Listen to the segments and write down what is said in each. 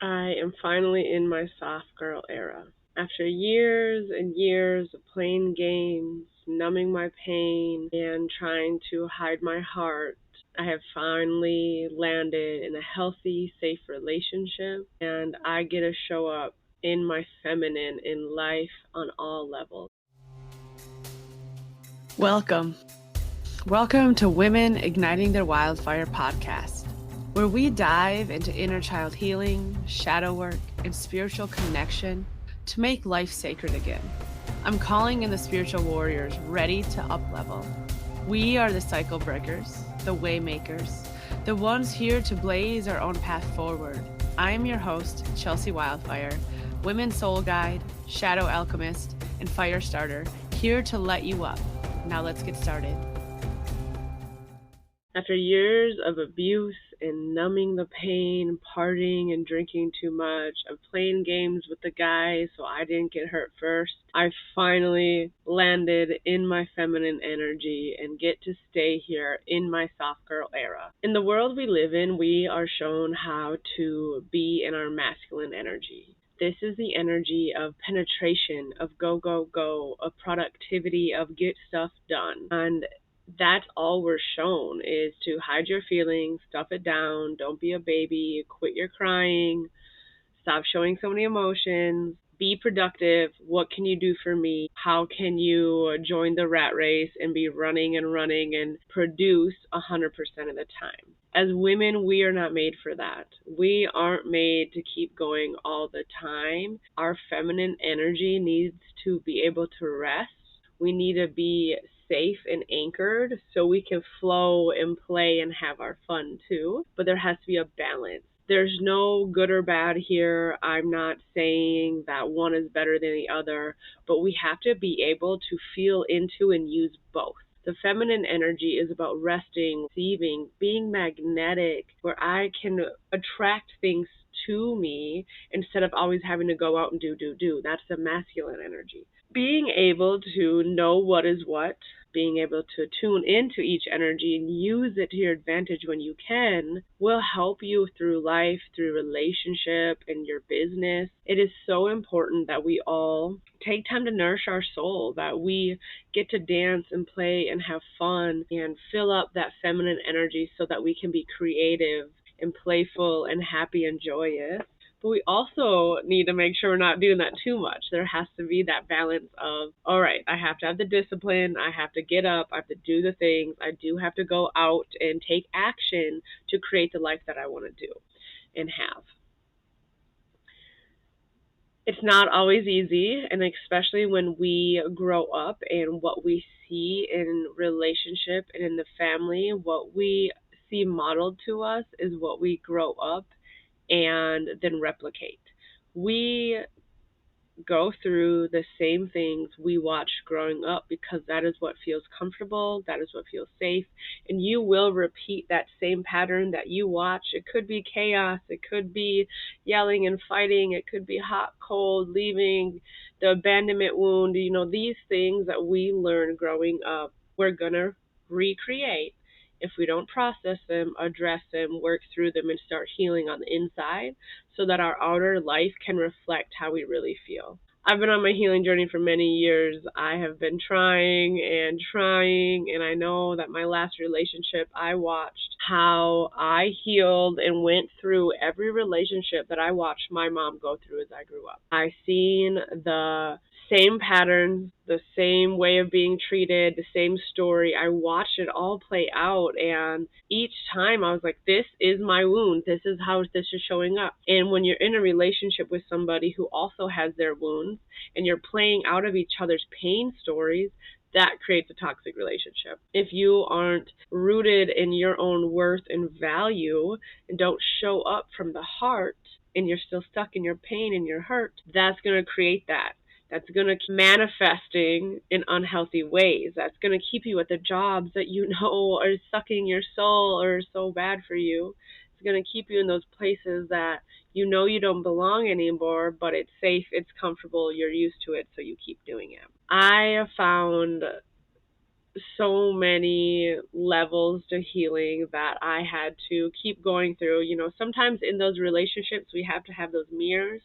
I am finally in my soft girl era. After years and years of playing games, numbing my pain, and trying to hide my heart, I have finally landed in a healthy, safe relationship, and I get to show up in my feminine in life on all levels. Welcome. Welcome to Women Igniting Their Wildfire podcast, where we dive into inner child healing, shadow work, and spiritual connection to make life sacred again. I'm calling in the spiritual warriors ready to up-level. We are the cycle breakers, the way makers, the ones here to blaze our own path forward. I am your host, Chelsey Wildfire, women's soul guide, shadow alchemist, and fire starter, here to let you up. Now let's get started. After years of abuse and numbing the pain, partying and drinking too much, of playing games with the guys so I didn't get hurt first, I finally landed in my feminine energy and get to stay here in my soft girl era. In the world we live in, we are shown how to be in our masculine energy. This is the energy of penetration, of go, go, go, of productivity, of get stuff done. And that's all we're shown is to hide your feelings, stuff it down, don't be a baby, quit your crying, stop showing so many emotions, be productive. What can you do for me? How can you join the rat race and be running and produce 100% of the time? As women, we are not made for that. We aren't made to keep going all the time. Our feminine energy needs to be able to rest. We need to be safe and anchored so we can flow and play and have our fun too. But there has to be a balance. There's no good or bad here. I'm not saying that one is better than the other, but we have to be able to feel into and use both. The feminine energy is about resting, receiving, being magnetic, where I can attract things to me instead of always having to go out and do. That's the masculine energy. Being able to know what is what, being able to tune into each energy and use it to your advantage when you can, will help you through life, through relationship, and your business. It is so important that we all take time to nourish our soul, that we get to dance and play and have fun and fill up that feminine energy so that we can be creative and playful and happy and joyous. But we also need to make sure we're not doing that too much. There has to be that balance of, all right, I have to have the discipline. I have to get up. I have to do the things. I do have to go out and take action to create the life that I want to do and have. It's not always easy, and especially when we grow up and what we see in relationship and in the family, what we see modeled to us is what we grow up and then replicate. We go through the same things we watched growing up because that is what feels comfortable, that is what feels safe, and you will repeat that same pattern that you watch. It could be chaos, it could be yelling and fighting, it could be hot, cold, leaving, the abandonment wound. These things that we learn growing up, we're gonna recreate if we don't process them, address them, work through them, and start healing on the inside so that our outer life can reflect how we really feel. I've been on my healing journey for many years. I have been trying, and I know that my last relationship, I watched how I healed and went through every relationship that I watched my mom go through as I grew up. I seen the same patterns, the same way of being treated, the same story. I watched it all play out, and each time I was like, this is my wound. This is how this is showing up. And when you're in a relationship with somebody who also has their wounds and you're playing out of each other's pain stories, that creates a toxic relationship. If you aren't rooted in your own worth and value and don't show up from the heart and you're still stuck in your pain and your hurt, that's going to create that. That's going to keep manifesting in unhealthy ways. That's going to keep you at the jobs that you know are sucking your soul or are so bad for you. It's going to keep you in those places that you know you don't belong anymore, but it's safe, it's comfortable, you're used to it, so you keep doing it. I found so many levels to healing that I had to keep going through. Sometimes in those relationships, we have to have those mirrors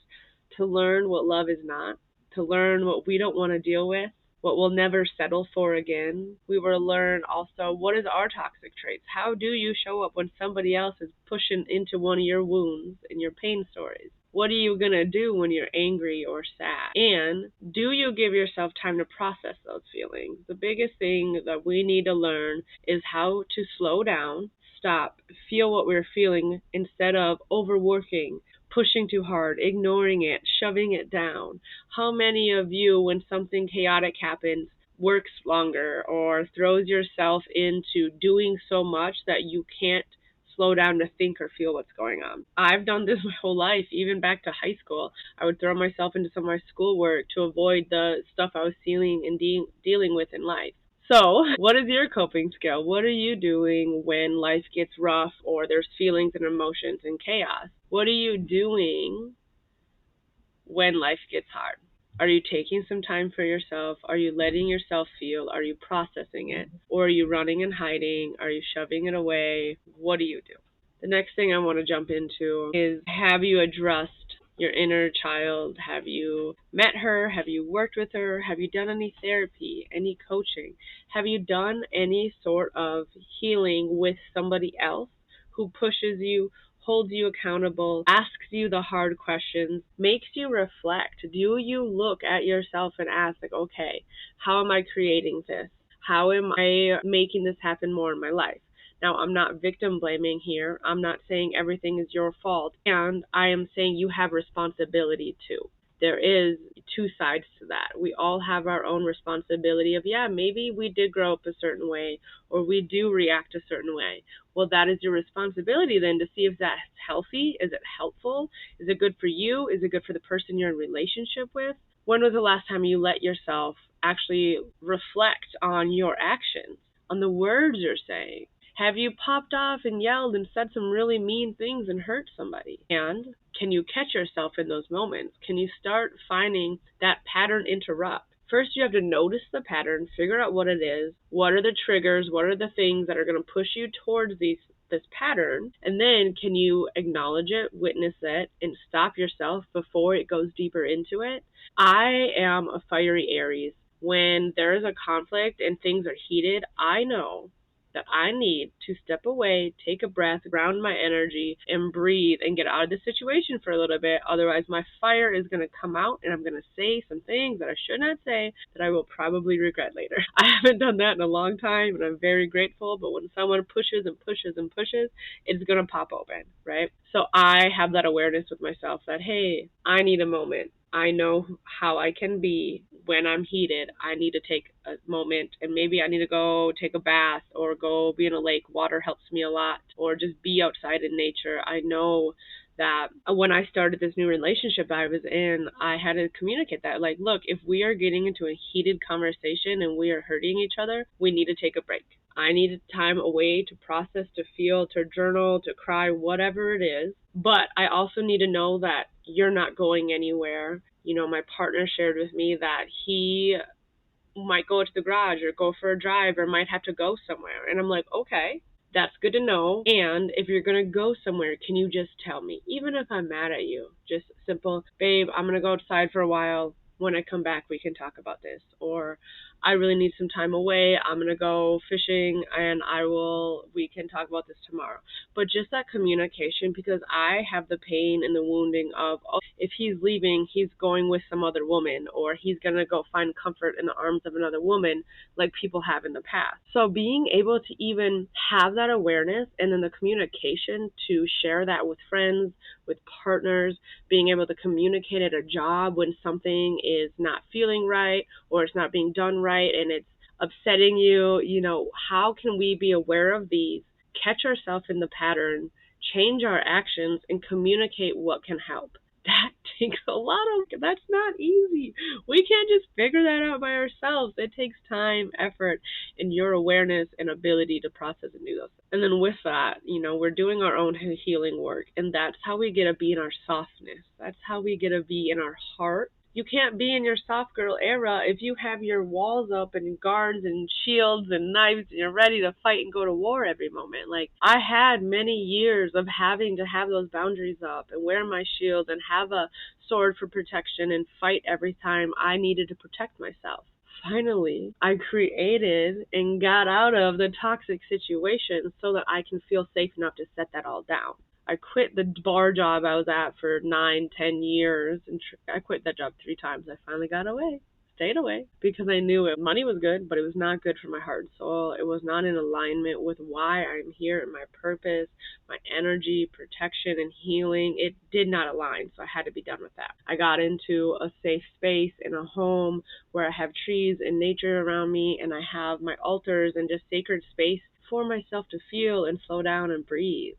to learn what love is not, to learn what we don't want to deal with, what we'll never settle for again. We will learn also what is our toxic traits. How do you show up when somebody else is pushing into one of your wounds and your pain stories? What are you going to do when you're angry or sad? And do you give yourself time to process those feelings? The biggest thing that we need to learn is how to slow down, stop, feel what we're feeling instead of overworking, pushing too hard, ignoring it, shoving it down. How many of you, when something chaotic happens, works longer or throws yourself into doing so much that you can't slow down to think or feel what's going on? I've done this my whole life, even back to high school. I would throw myself into some of my schoolwork to avoid the stuff I was feeling and dealing with in life. So, what is your coping skill? What are you doing when life gets rough or there's feelings and emotions and chaos? What are you doing when life gets hard? Are you taking some time for yourself? Are you letting yourself feel? Are you processing it? Or are you running and hiding? Are you shoving it away? What do you do? The next thing I want to jump into is, have you addressed your inner child? Have you met her? Have you worked with her? Have you done any therapy, any coaching? Have you done any sort of healing with somebody else who pushes you, holds you accountable, asks you the hard questions, makes you reflect? Do you look at yourself and ask, like, okay, how am I creating this? How am I making this happen more in my life? Now, I'm not victim blaming here. I'm not saying everything is your fault. And I am saying you have responsibility too. There is two sides to that. We all have our own responsibility of, yeah, maybe we did grow up a certain way or we do react a certain way. Well, that is your responsibility then to see if that's healthy. Is it helpful? Is it good for you? Is it good for the person you're in relationship with? When was the last time you let yourself actually reflect on your actions, on the words you're saying? Have you popped off and yelled and said some really mean things and hurt somebody? And can you catch yourself in those moments? Can you start finding that pattern interrupt? First, you have to notice the pattern, figure out what it is, what are the triggers, what are the things that are going to push you towards this pattern, and then can you acknowledge it, witness it, and stop yourself before it goes deeper into it? I am a fiery Aries. When there is a conflict and things are heated, I know that I need to step away, take a breath, ground my energy, and breathe and get out of the situation for a little bit. Otherwise, my fire is going to come out and I'm going to say some things that I should not say that I will probably regret later. I haven't done that in a long time and I'm very grateful, but when someone pushes and pushes and pushes, it's going to pop open, right? So I have that awareness with myself that, hey, I need a moment. I know how I can be when I'm heated. I need to take a moment and maybe I need to go take a bath or go be in a lake. Water helps me a lot, or just be outside in nature. I know that when I started this new relationship I was in, I had to communicate that. Like, look, if we are getting into a heated conversation and we are hurting each other, we need to take a break. I needed time away to process, to feel, to journal, to cry, whatever it is. But I also need to know that you're not going anywhere. My partner shared with me that he might go to the garage or go for a drive or might have to go somewhere. And I'm like, okay, that's good to know. And if you're going to go somewhere, can you just tell me? Even if I'm mad at you, just simple, babe, I'm going to go outside for a while. When I come back, we can talk about this. Or I really need some time away. I'm going to go fishing and we can talk about this tomorrow. But just that communication, because I have the pain and the wounding of, oh, if he's leaving, he's going with some other woman, or he's going to go find comfort in the arms of another woman like people have in the past. So being able to even have that awareness and then the communication to share that with friends, with partners, being able to communicate at a job when something is not feeling right or it's not being done right and it's upsetting you, how can we be aware of these, catch ourselves in the pattern, change our actions, and communicate what can help? That takes a lot of, that's not easy. We can't just figure that out by ourselves. It takes time, effort, and your awareness and ability to process and do those. And then with that, we're doing our own healing work. And that's how we get to be in our softness. That's how we get to be in our heart You can't be in your soft girl era if you have your walls up and guards and shields and knives and you're ready to fight and go to war every moment. Like, I had many years of having to have those boundaries up and wear my shield and have a sword for protection and fight every time I needed to protect myself. Finally, I created and got out of the toxic situation so that I can feel safe enough to set that all down. I quit the bar job I was at for 9, 10 years, and I quit that job 3 times. I finally got away, stayed away, because I knew it. Money was good, but it was not good for my heart and soul. It was not in alignment with why I'm here and my purpose, my energy, protection, and healing. It did not align, so I had to be done with that. I got into a safe space in a home where I have trees and nature around me, and I have my altars and just sacred space for myself to feel and slow down and breathe.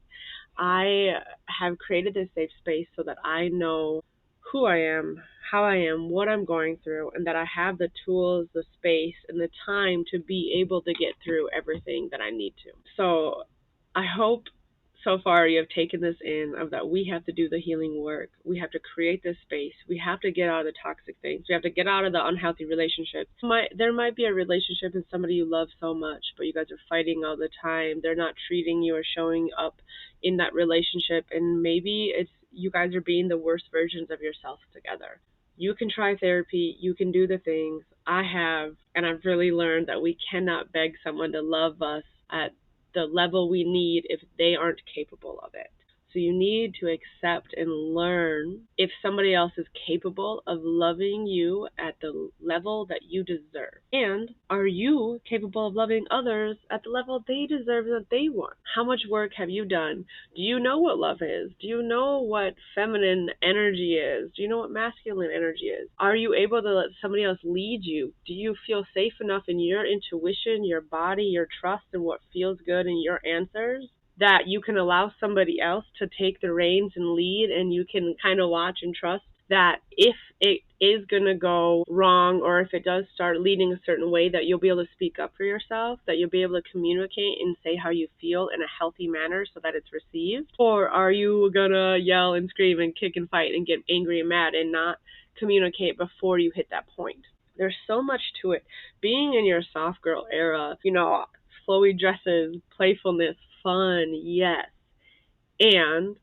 I have created this safe space so that I know who I am, how I am, what I'm going through, and that I have the tools, the space, and the time to be able to get through everything that I need to. So I hope so far you have taken this in of that we have to do the healing work. We have to create this space. We have to get out of the toxic things. We have to get out of the unhealthy relationships. There might be a relationship and somebody you love so much, but you guys are fighting all the time. They're not treating you or showing up in that relationship, and maybe it's you guys are being the worst versions of yourself together. You can try therapy, you can do the things. I have, and I've really learned that we cannot beg someone to love us at the level we need if they aren't capable of it. So you need to accept and learn if somebody else is capable of loving you at the level that you deserve. And are you capable of loving others at the level they deserve that they want? How much work have you done? Do you know what love is? Do you know what feminine energy is? Do you know what masculine energy is? Are you able to let somebody else lead you? Do you feel safe enough in your intuition, your body, your trust, and what feels good in your answers, that you can allow somebody else to take the reins and lead, and you can kind of watch and trust that if it is going to go wrong or if it does start leading a certain way, that you'll be able to speak up for yourself, that you'll be able to communicate and say how you feel in a healthy manner so that it's received? Or are you going to yell and scream and kick and fight and get angry and mad and not communicate before you hit that point? There's so much to it. Being in your soft girl era, flowy dresses, playfulness, fun, yes. And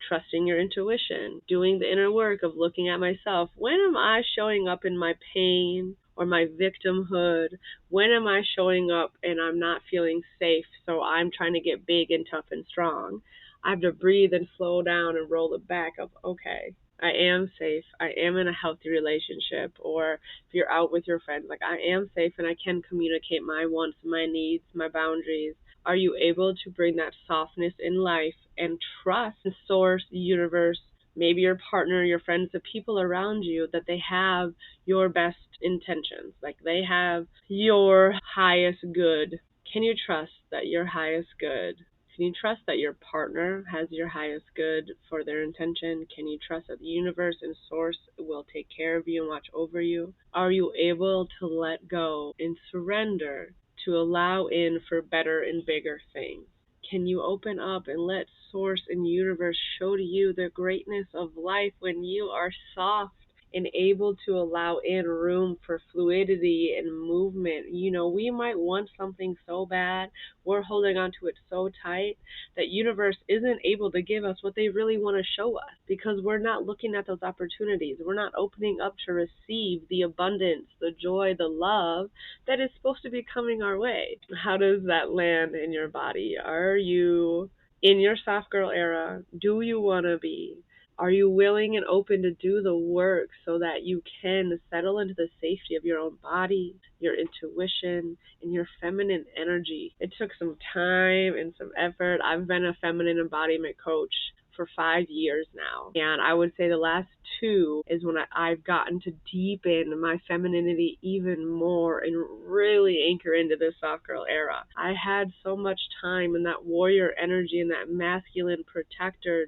trusting your intuition, doing the inner work of looking at myself. When am I showing up in my pain or my victimhood? When am I showing up and I'm not feeling safe, so I'm trying to get big and tough and strong? I have to breathe and slow down and roll it back of, okay, I am safe. I am in a healthy relationship. Or if you're out with your friends, like, I am safe and I can communicate my wants, my needs, my boundaries. Are you able to bring that softness in life and trust the source, the universe, maybe your partner, your friends, the people around you, that they have your best intentions, like they have your highest good? Can you trust that your highest good? Can you trust that your partner has your highest good for their intention? Can you trust that the universe and source will take care of you and watch over you? Are you able to let go and surrender to allow in for better and bigger things? Can you open up and let source and universe show to you the greatness of life when you are soft and able to allow in room for fluidity and movement? We might want something so bad, we're holding on to it so tight that universe isn't able to give us what they really want to show us because we're not looking at those opportunities. We're not opening up to receive the abundance, the joy, the love that is supposed to be coming our way. How does that land in your body? Are you in your soft girl era? Do you want to be? Are you willing and open to do the work so that you can settle into the safety of your own body, your intuition, and your feminine energy? It took some time and some effort. I've been a feminine embodiment coach for 5 years now. And I would say the last 2 is when I've gotten to deepen my femininity even more and really anchor into this soft girl era. I had so much time in that warrior energy and that masculine protector,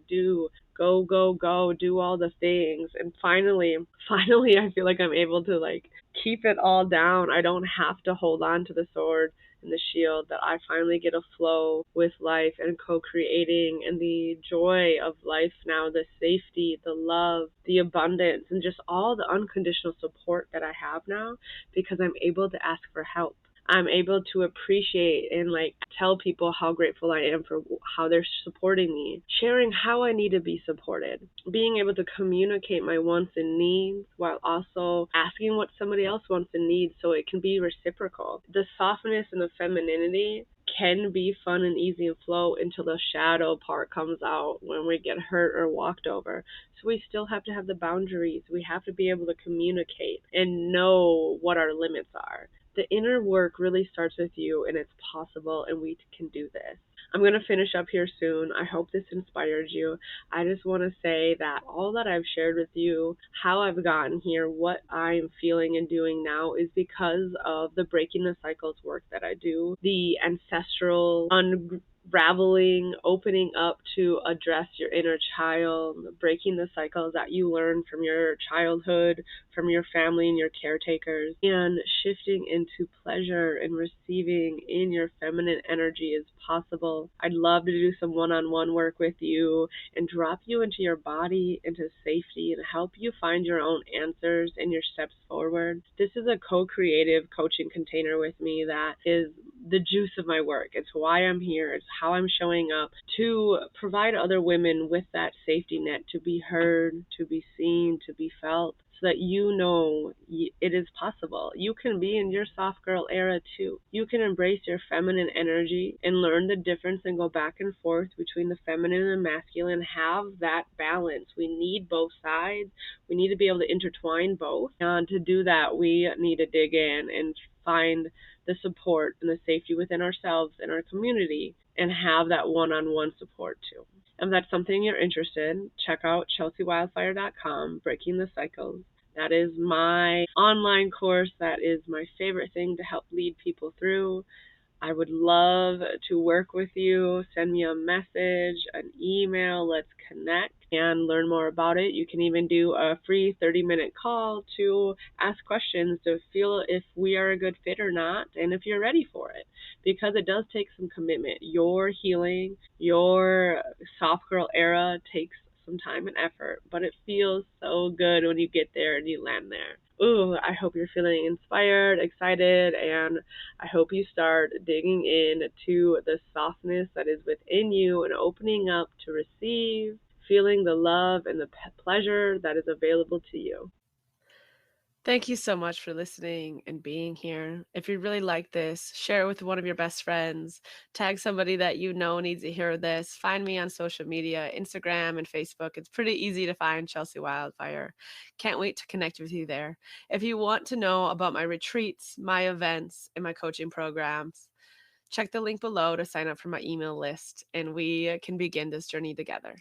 go, go, go, do all the things. And finally, I feel like I'm able to keep it all down. I don't have to hold on to the sword and the shield, that I finally get a flow with life and co-creating, and the joy of life now, the safety, the love, the abundance, and just all the unconditional support that I have now, because I'm able to ask for help. I'm able to appreciate and tell people how grateful I am for how they're supporting me, sharing how I need to be supported, being able to communicate my wants and needs while also asking what somebody else wants and needs so it can be reciprocal. The softness and the femininity can be fun and easy and flow until the shadow part comes out when we get hurt or walked over. So we still have to have the boundaries. We have to be able to communicate and know what our limits are. The inner work really starts with you, and it's possible, and we can do this. I'm going to finish up here soon. I hope this inspired you. I just want to say that all that I've shared with you, how I've gotten here, what I'm feeling and doing now, is because of the breaking the cycles work that I do, the ancestral unraveling, opening up to address your inner child, breaking the cycles that you learn from your childhood, from your family and your caretakers, and shifting into pleasure and receiving in your feminine energy is possible. I'd love to do some one-on-one work with you and drop you into your body, into safety, and help you find your own answers and your steps forward. This is a co-creative coaching container with me that is the juice of my work. It's why I'm here. It's how I'm showing up to provide other women with that safety net, to be heard, to be seen, to be felt, so that you know it is possible. You can be in your soft girl era too. You can embrace your feminine energy and learn the difference and go back and forth between the feminine and masculine. Have that balance. We need both sides. We need to be able to intertwine both. And to do that, we need to dig in and find the support and the safety within ourselves and our community, and have that one-on-one support too. If that's something you're interested in, check out ChelseyWildfire.com, Breaking the Cycles. That is my online course. That is my favorite thing to help lead people through. I would love to work with you. Send me a message, an email. Let's connect and learn more about it. You can even do a free 30-minute call to ask questions to feel if we are a good fit or not, and if you're ready for it, because it does take some commitment. Your healing, your soft girl era takes some time and effort, but it feels so good when you get there and you land there. Ooh, I hope you're feeling inspired, excited, and I hope you start digging into the softness that is within you and opening up to receive, feeling the love and the pleasure that is available to you. Thank you so much for listening and being here. If you really like this, share it with one of your best friends. Tag somebody that you know needs to hear this. Find me on social media, Instagram and Facebook. It's pretty easy to find Chelsey Wildfire. Can't wait to connect with you there. If you want to know about my retreats, my events, and my coaching programs, check the link below to sign up for my email list, and we can begin this journey together.